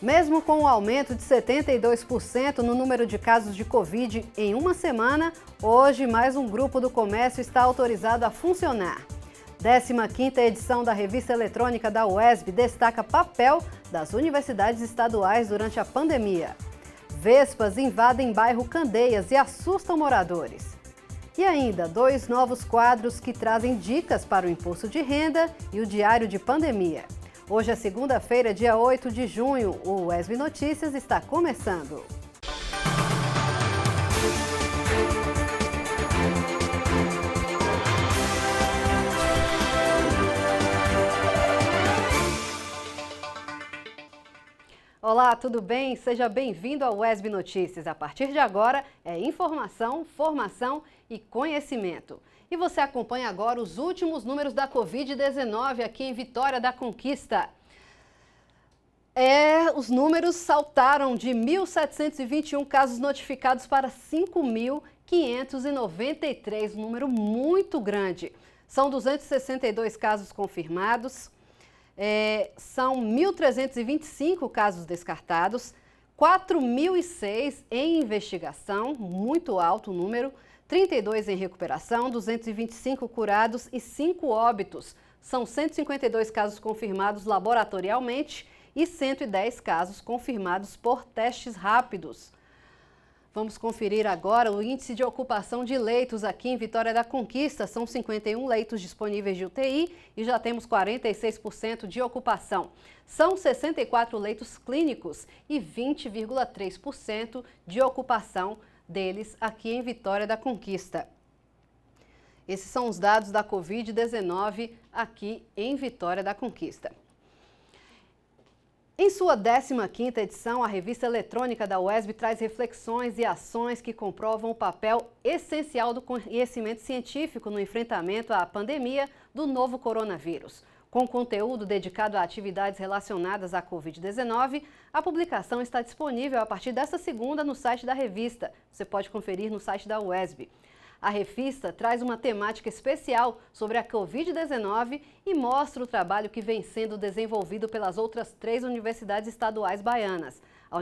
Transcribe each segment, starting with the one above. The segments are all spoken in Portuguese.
Mesmo com um aumento de 72% no número de casos de Covid em uma semana, hoje mais um grupo do comércio está autorizado a funcionar. 15ª edição da revista eletrônica da UESB destaca papel das universidades estaduais durante a pandemia. Vespas invadem bairro Candeias e assustam moradores. E ainda, 2 novos quadros que trazem dicas para o imposto de renda e o diário de pandemia. Hoje é segunda-feira, dia 8 de junho. O UESB Notícias está começando. Olá, tudo bem? Seja bem-vindo ao UESB Notícias. A partir de agora é informação, formação e conhecimento. E você acompanha agora os últimos números da Covid-19 aqui em Vitória da Conquista. Os números saltaram de 1.721 casos notificados para 5.593, um número muito grande. São 262 casos confirmados. São 1.325 casos descartados, 4.006 em investigação, muito alto o número, 32 em recuperação, 225 curados e 5 óbitos. São 152 casos confirmados laboratorialmente e 110 casos confirmados por testes rápidos. Vamos conferir agora o índice de ocupação de leitos aqui em Vitória da Conquista. São 51 leitos disponíveis de UTI e já temos 46% de ocupação. São 64 leitos clínicos e 20,3% de ocupação deles aqui em Vitória da Conquista. Esses são os dados da Covid-19 aqui em Vitória da Conquista. Em sua 15ª edição, a revista eletrônica da UESB traz reflexões e ações que comprovam o papel essencial do conhecimento científico no enfrentamento à pandemia do novo coronavírus. Com conteúdo dedicado a atividades relacionadas à Covid-19, a publicação está disponível a partir desta segunda no site da revista. Você pode conferir no site da UESB. A revista traz uma temática especial sobre a Covid-19 e mostra o trabalho que vem sendo desenvolvido pelas outras 3 universidades estaduais baianas. A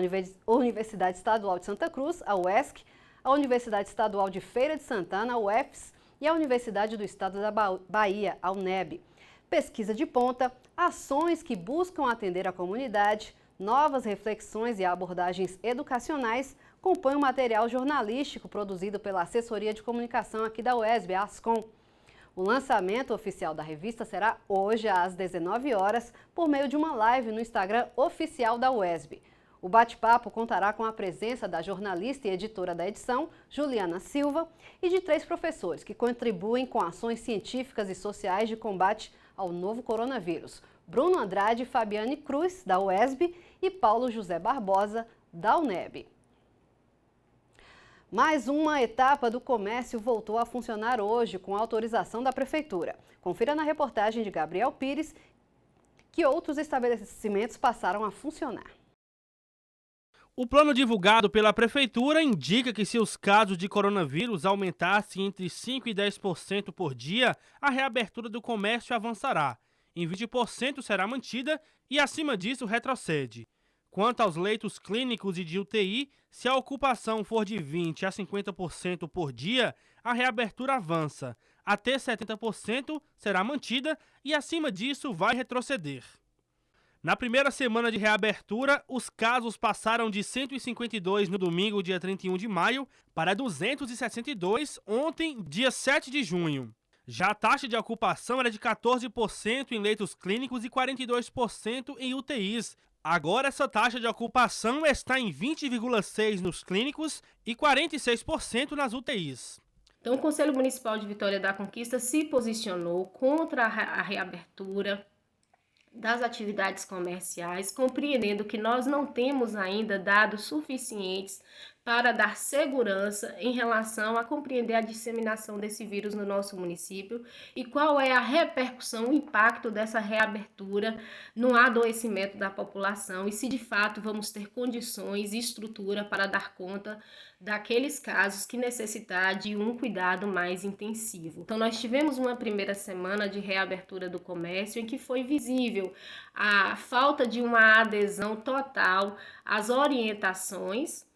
Universidade Estadual de Santa Cruz, a UESC, a Universidade Estadual de Feira de Santana, a UFES, e a Universidade do Estado da Bahia, a UNEB. Pesquisa de ponta, ações que buscam atender a comunidade, novas reflexões e abordagens educacionais compõe o material jornalístico produzido pela Assessoria de Comunicação aqui da UESB, a ASCOM. O lançamento oficial da revista será hoje às 19 horas por meio de uma live no Instagram oficial da UESB. O bate-papo contará com a presença da jornalista e editora da edição, Juliana Silva, e de 3 professores que contribuem com ações científicas e sociais de combate ao novo coronavírus: Bruno Andrade e Fabiane Cruz, da UESB, e Paulo José Barbosa, da UNEB. Mais uma etapa do comércio voltou a funcionar hoje com autorização da Prefeitura. Confira na reportagem de Gabriel Pires que outros estabelecimentos passaram a funcionar. O plano divulgado pela Prefeitura indica que se os casos de coronavírus aumentassem entre 5% e 10% por dia, a reabertura do comércio avançará. Em 20% será mantida e, acima disso, retrocede. Quanto aos leitos clínicos e de UTI, se a ocupação for de 20% a 50% por dia, a reabertura avança. Até 70% será mantida e, acima disso, vai retroceder. Na primeira semana de reabertura, os casos passaram de 152 no domingo, dia 31 de maio, para 262 ontem, dia 7 de junho. Já a taxa de ocupação era de 14% em leitos clínicos e 42% em UTIs. Agora essa taxa de ocupação está em 20,6% nos clínicos e 46% nas UTIs. Então, o Conselho Municipal de Vitória da Conquista se posicionou contra a reabertura das atividades comerciais, compreendendo que nós não temos ainda dados suficientes para dar segurança em relação a compreender a disseminação desse vírus no nosso município e qual é a repercussão, o impacto dessa reabertura no adoecimento da população e se de fato vamos ter condições e estrutura para dar conta daqueles casos que necessitar de um cuidado mais intensivo. Então nós tivemos uma primeira semana de reabertura do comércio em que foi visível a falta de uma adesão total às orientações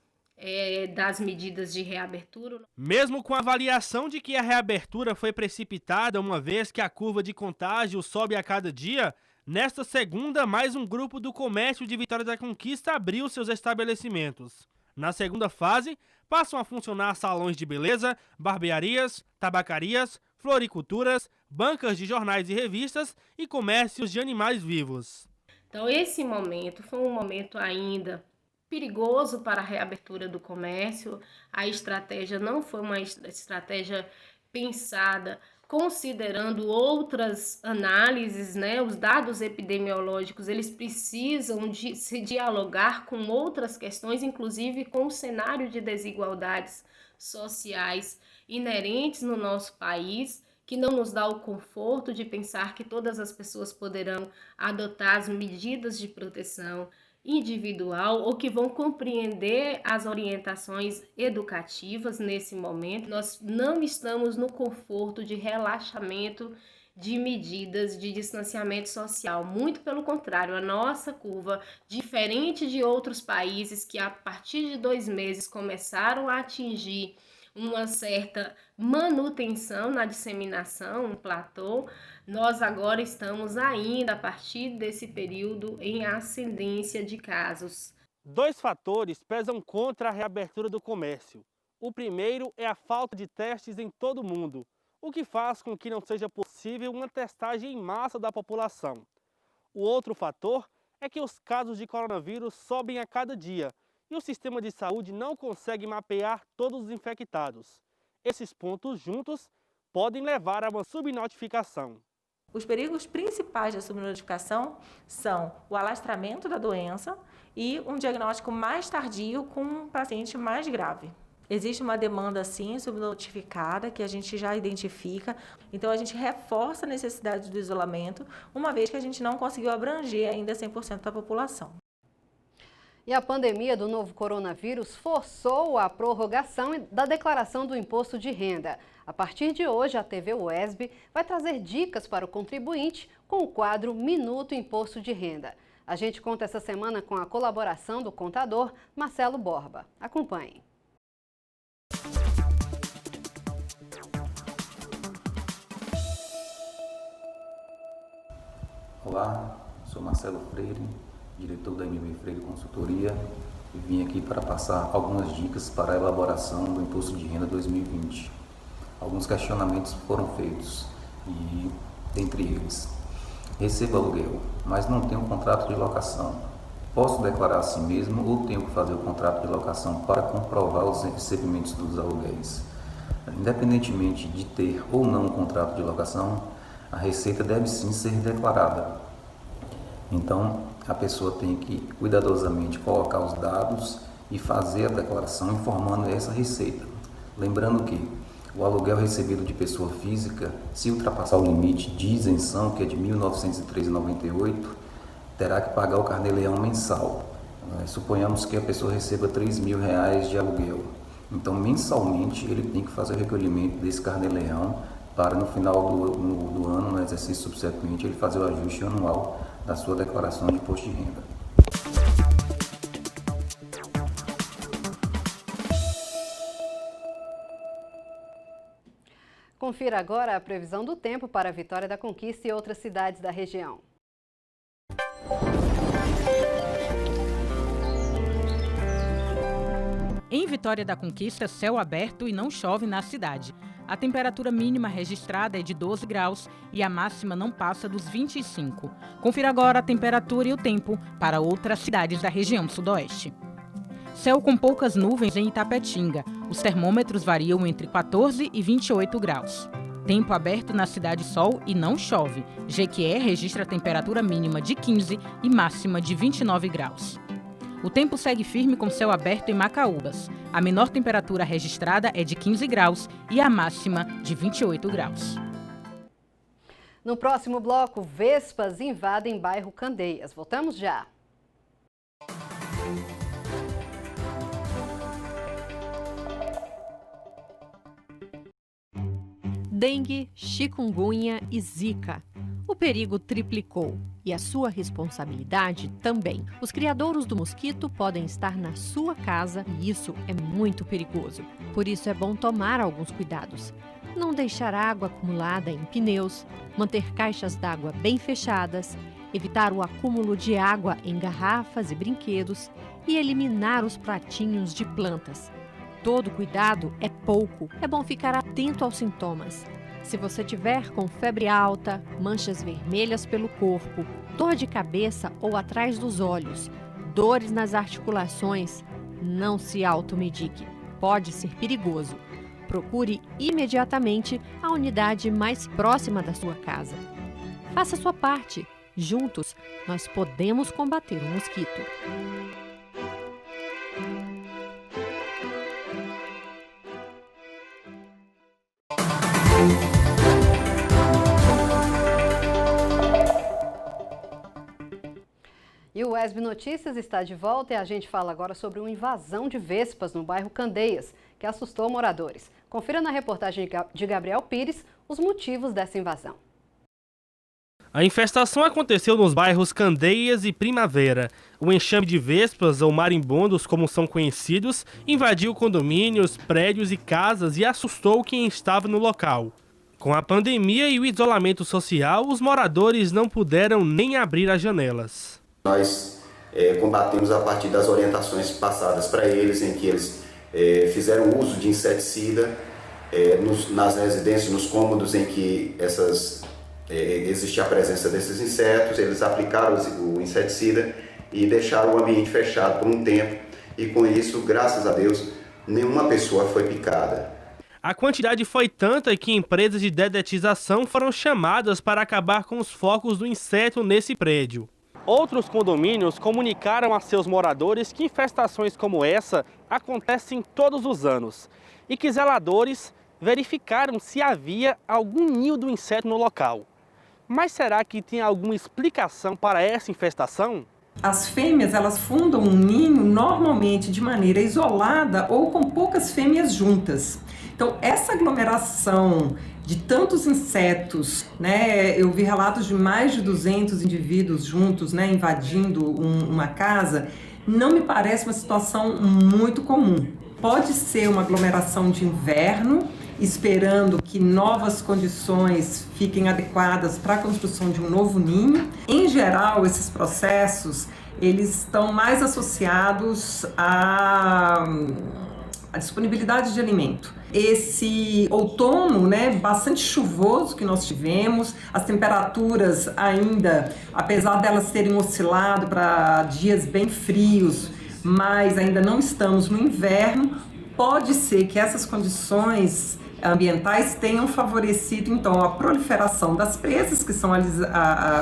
das medidas de reabertura. Mesmo com a avaliação de que a reabertura foi precipitada, uma vez que a curva de contágio sobe a cada dia, nesta segunda, mais um grupo do comércio de Vitória da Conquista abriu seus estabelecimentos. Na segunda fase, passam a funcionar salões de beleza, barbearias, tabacarias, floriculturas, bancas de jornais e revistas e comércios de animais vivos. Então, esse momento foi um momento ainda perigoso para a reabertura do comércio. A estratégia não foi uma estratégia pensada considerando outras análises, né? Os dados epidemiológicos, eles precisam de se dialogar com outras questões, inclusive com o cenário de desigualdades sociais inerentes no nosso país, que não nos dá o conforto de pensar que todas as pessoas poderão adotar as medidas de proteção individual ou que vão compreender as orientações educativas nesse momento. Nós não estamos no conforto de relaxamento de medidas de distanciamento social, muito pelo contrário, a nossa curva, diferente de outros países que a partir de 2 meses começaram a atingir uma certa manutenção na disseminação, um platô, nós agora estamos ainda, a partir desse período, em ascendência de casos. 2 fatores pesam contra a reabertura do comércio. O primeiro é a falta de testes em todo o mundo, o que faz com que não seja possível uma testagem em massa da população. O outro fator é que os casos de coronavírus sobem a cada dia, e o sistema de saúde não consegue mapear todos os infectados. Esses pontos juntos podem levar a uma subnotificação. Os perigos principais da subnotificação são o alastramento da doença e um diagnóstico mais tardio com um paciente mais grave. Existe uma demanda, sim, subnotificada, que a gente já identifica. Então, a gente reforça a necessidade do isolamento, uma vez que a gente não conseguiu abranger ainda 100% da população. E a pandemia do novo coronavírus forçou a prorrogação da declaração do imposto de renda. A partir de hoje, a TV UESB vai trazer dicas para o contribuinte com o quadro Minuto Imposto de Renda. A gente conta essa semana com a colaboração do contador Marcelo Borba. Acompanhe. Olá, sou Marcelo Freire, diretor da MB Freire Consultoria, e vim aqui para passar algumas dicas para a elaboração do Imposto de Renda 2020. Alguns questionamentos foram feitos e, dentre eles, recebo aluguel, mas não tenho contrato de locação. Posso declarar a si mesmo ou tenho que fazer o contrato de locação para comprovar os recebimentos dos aluguéis? Independentemente de ter ou não um contrato de locação, a receita deve sim ser declarada. Então, a pessoa tem que cuidadosamente colocar os dados e fazer a declaração informando essa receita. Lembrando que o aluguel recebido de pessoa física, se ultrapassar o limite de isenção, que é de R$ 1.903,98, terá que pagar o carnê-leão mensal. Suponhamos que a pessoa receba R$ 3.000 de aluguel. Então, mensalmente, ele tem que fazer o recolhimento desse carnê-leão para, no final do ano, no exercício subsequente, ele fazer o ajuste anual da sua declaração de imposto de renda. Confira agora a previsão do tempo para Vitória da Conquista e outras cidades da região. Em Vitória da Conquista, céu aberto e não chove na cidade. A temperatura mínima registrada é de 12 graus e a máxima não passa dos 25. Confira agora a temperatura e o tempo para outras cidades da região sudoeste. Céu com poucas nuvens em Itapetinga. Os termômetros variam entre 14 e 28 graus. Tempo aberto na cidade Sol e não chove. Jequié registra a temperatura mínima de 15 e máxima de 29 graus. O tempo segue firme com céu aberto em Macaúbas. A menor temperatura registrada é de 15 graus e a máxima de 28 graus. No próximo bloco, vespas invadem bairro Candeias. Voltamos já. Dengue, chikungunya e zika. O perigo triplicou e a sua responsabilidade também. Os criadouros do mosquito podem estar na sua casa e isso é muito perigoso. Por isso é bom tomar alguns cuidados. Não deixar água acumulada em pneus, manter caixas d'água bem fechadas, evitar o acúmulo de água em garrafas e brinquedos e eliminar os pratinhos de plantas. Todo cuidado é pouco. É bom ficar atento aos sintomas. Se você tiver com febre alta, manchas vermelhas pelo corpo, dor de cabeça ou atrás dos olhos, dores nas articulações, não se automedique. Pode ser perigoso. Procure imediatamente a unidade mais próxima da sua casa. Faça sua parte. Juntos, nós podemos combater o mosquito. E o ESB Notícias está de volta e a gente fala agora sobre uma invasão de vespas no bairro Candeias, que assustou moradores. Confira na reportagem de Gabriel Pires os motivos dessa invasão. A infestação aconteceu nos bairros Candeias e Primavera. O enxame de vespas, ou marimbondos como são conhecidos, invadiu condomínios, prédios e casas e assustou quem estava no local. Com a pandemia e o isolamento social, os moradores não puderam nem abrir as janelas. Nós combatemos a partir das orientações passadas para eles, em que eles fizeram uso de inseticida nas residências, nos cômodos em que existe a presença desses insetos. Eles aplicaram o inseticida e deixaram o ambiente fechado por um tempo. E com isso, graças a Deus, nenhuma pessoa foi picada. A quantidade foi tanta que empresas de dedetização foram chamadas para acabar com os focos do inseto nesse prédio. Outros condomínios comunicaram a seus moradores que infestações como essa acontecem todos os anos e que zeladores verificaram se havia algum ninho do inseto no local. Mas será que tem alguma explicação para essa infestação? As fêmeas, elas fundam um ninho normalmente de maneira isolada ou com poucas fêmeas juntas. Então, essa aglomeração de tantos insetos, né, eu vi relatos de mais de 200 indivíduos juntos, né, invadindo uma casa, não me parece uma situação muito comum. Pode ser uma aglomeração de inverno, esperando que novas condições fiquem adequadas para a construção de um novo ninho. Em geral, esses processos, eles estão mais associados à disponibilidade de alimento. Esse outono, né, bastante chuvoso que nós tivemos, as temperaturas ainda, apesar delas terem oscilado para dias bem frios, mas ainda não estamos no inverno, pode ser que essas condições ambientais tenham favorecido então a proliferação das presas que são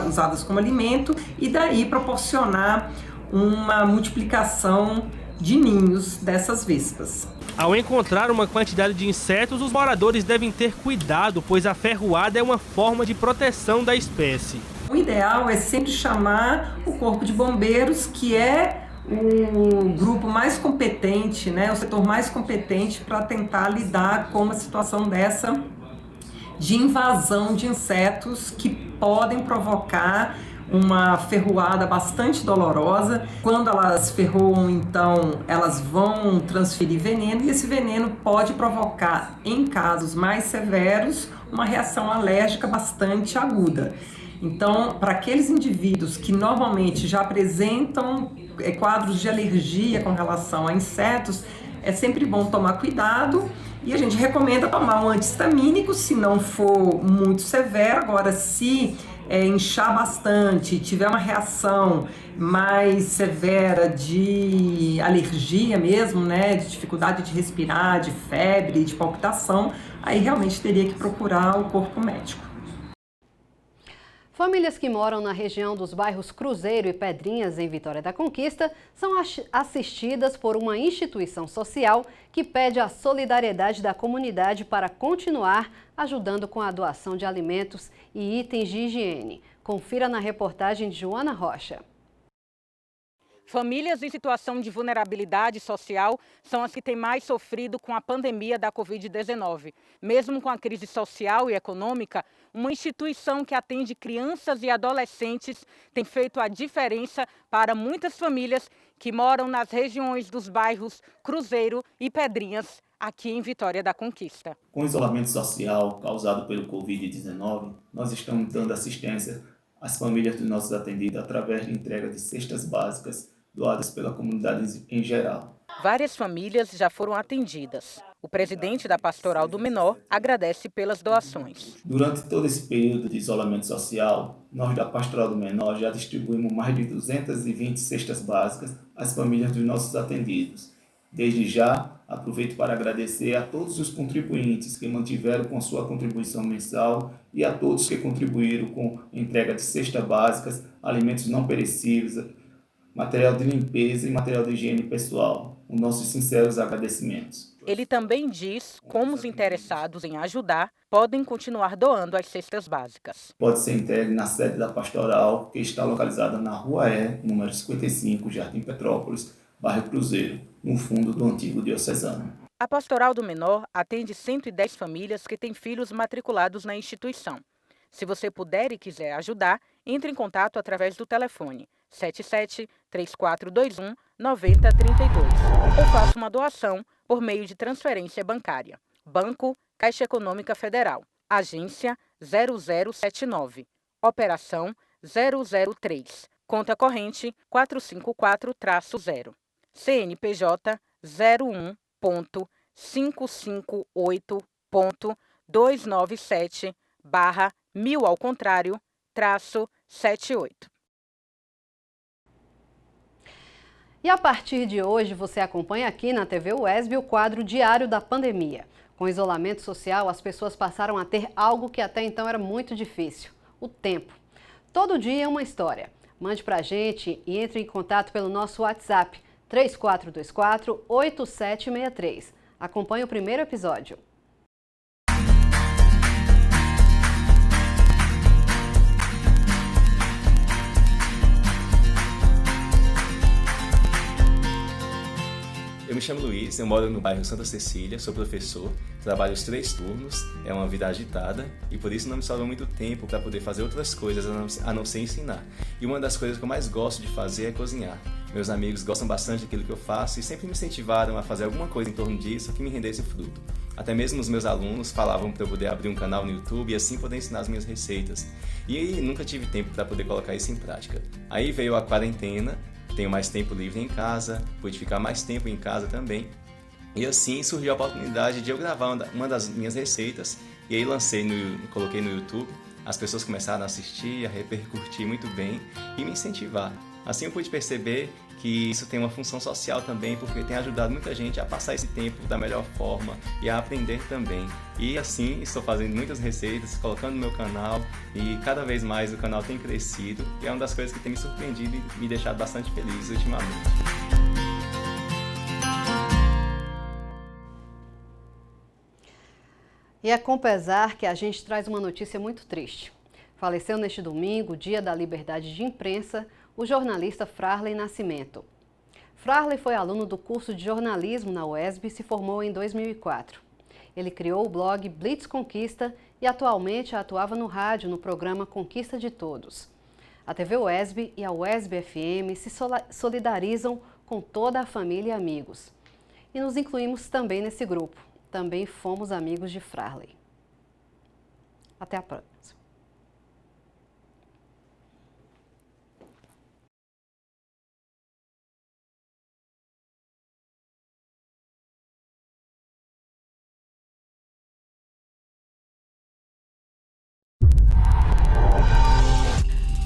usadas como alimento e daí proporcionar uma multiplicação de ninhos dessas vespas. Ao encontrar uma quantidade de insetos, os moradores devem ter cuidado, pois a ferroada é uma forma de proteção da espécie. O ideal é sempre chamar o Corpo de Bombeiros, que é o grupo mais competente, né, o setor mais competente para tentar lidar com uma situação dessa de invasão de insetos que podem provocar uma ferroada bastante dolorosa. Quando elas ferroam, então, elas vão transferir veneno e esse veneno pode provocar, em casos mais severos, uma reação alérgica bastante aguda. Então, para aqueles indivíduos que normalmente já apresentam quadros de alergia com relação a insetos, é sempre bom tomar cuidado e a gente recomenda tomar um anti-histamínico se não for muito severo. Agora, se inchar bastante, tiver uma reação mais severa de alergia mesmo, né, de dificuldade de respirar, de febre, de palpitação, aí realmente teria que procurar o corpo médico. Famílias que moram na região dos bairros Cruzeiro e Pedrinhas, em Vitória da Conquista, são assistidas por uma instituição social que pede a solidariedade da comunidade para continuar ajudando com a doação de alimentos e itens de higiene. Confira na reportagem de Joana Rocha. Famílias em situação de vulnerabilidade social são as que têm mais sofrido com a pandemia da Covid-19. Mesmo com a crise social e econômica, uma instituição que atende crianças e adolescentes tem feito a diferença para muitas famílias que moram nas regiões dos bairros Cruzeiro e Pedrinhas, aqui em Vitória da Conquista. Com o isolamento social causado pelo Covid-19, nós estamos dando assistência às famílias dos nossos atendidos através de entrega de cestas básicas doadas pela comunidade em geral. Várias famílias já foram atendidas. O presidente da Pastoral do Menor agradece pelas doações. Durante todo esse período de isolamento social, nós da Pastoral do Menor já distribuímos mais de 220 cestas básicas às famílias dos nossos atendidos. Desde já, aproveito para agradecer a todos os contribuintes que mantiveram com sua contribuição mensal e a todos que contribuíram com entrega de cestas básicas, alimentos não perecíveis, material de limpeza e material de higiene pessoal. Os nossos sinceros agradecimentos. Ele também diz como os interessados em ajudar podem continuar doando as cestas básicas. Pode ser entregue na sede da Pastoral, que está localizada na Rua E, número 55, Jardim Petrópolis, bairro Cruzeiro, no fundo do antigo diocesano. A Pastoral do Menor atende 110 famílias que têm filhos matriculados na instituição. Se você puder e quiser ajudar, entre em contato através do telefone 77-3421-9032 ou faça uma doação por meio de transferência bancária. Banco Caixa Econômica Federal, Agência 0079, Operação 003, Conta Corrente 454-0, CNPJ 01.558.297/1000 ao contrário, -78. E a partir de hoje você acompanha aqui na TV UESB o quadro Diário da Pandemia. Com o isolamento social, as pessoas passaram a ter algo que até então era muito difícil: o tempo. Todo dia é uma história. Mande pra gente e entre em contato pelo nosso WhatsApp 3424-8763. Acompanhe o primeiro episódio. Eu me chamo Luiz, eu moro no bairro Santa Cecília, sou professor, trabalho os 3 turnos, é uma vida agitada e por isso não me sobra muito tempo para poder fazer outras coisas a não ser ensinar. E uma das coisas que eu mais gosto de fazer é cozinhar. Meus amigos gostam bastante daquilo que eu faço e sempre me incentivaram a fazer alguma coisa em torno disso que me rendesse fruto. Até mesmo os meus alunos falavam para eu poder abrir um canal no YouTube e assim poder ensinar as minhas receitas. E nunca tive tempo para poder colocar isso em prática. Aí veio a quarentena, tenho mais tempo livre em casa, pude ficar mais tempo em casa também. E assim surgiu a oportunidade de eu gravar uma das minhas receitas e aí coloquei no YouTube. As pessoas começaram a assistir, a repercutir muito bem e me incentivar. Assim eu pude perceber que isso tem uma função social também, porque tem ajudado muita gente a passar esse tempo da melhor forma e a aprender também. E assim estou fazendo muitas receitas, colocando no meu canal e cada vez mais o canal tem crescido e é uma das coisas que tem me surpreendido e me deixado bastante feliz ultimamente. E é com pesar que a gente traz uma notícia muito triste. Faleceu neste domingo, dia da liberdade de imprensa, o jornalista Frarley Nascimento. Frarley foi aluno do curso de jornalismo na UESB e se formou em 2004. Ele criou o blog Blitz Conquista e atualmente atuava no rádio no programa Conquista de Todos. A TV UESB e a UESB FM se solidarizam com toda a família e amigos. E nos incluímos também nesse grupo. Também fomos amigos de Frarley. Até a próxima.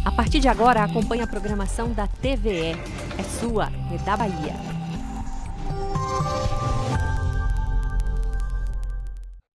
A partir de agora, acompanhe a programação da TVE. É sua, é da Bahia.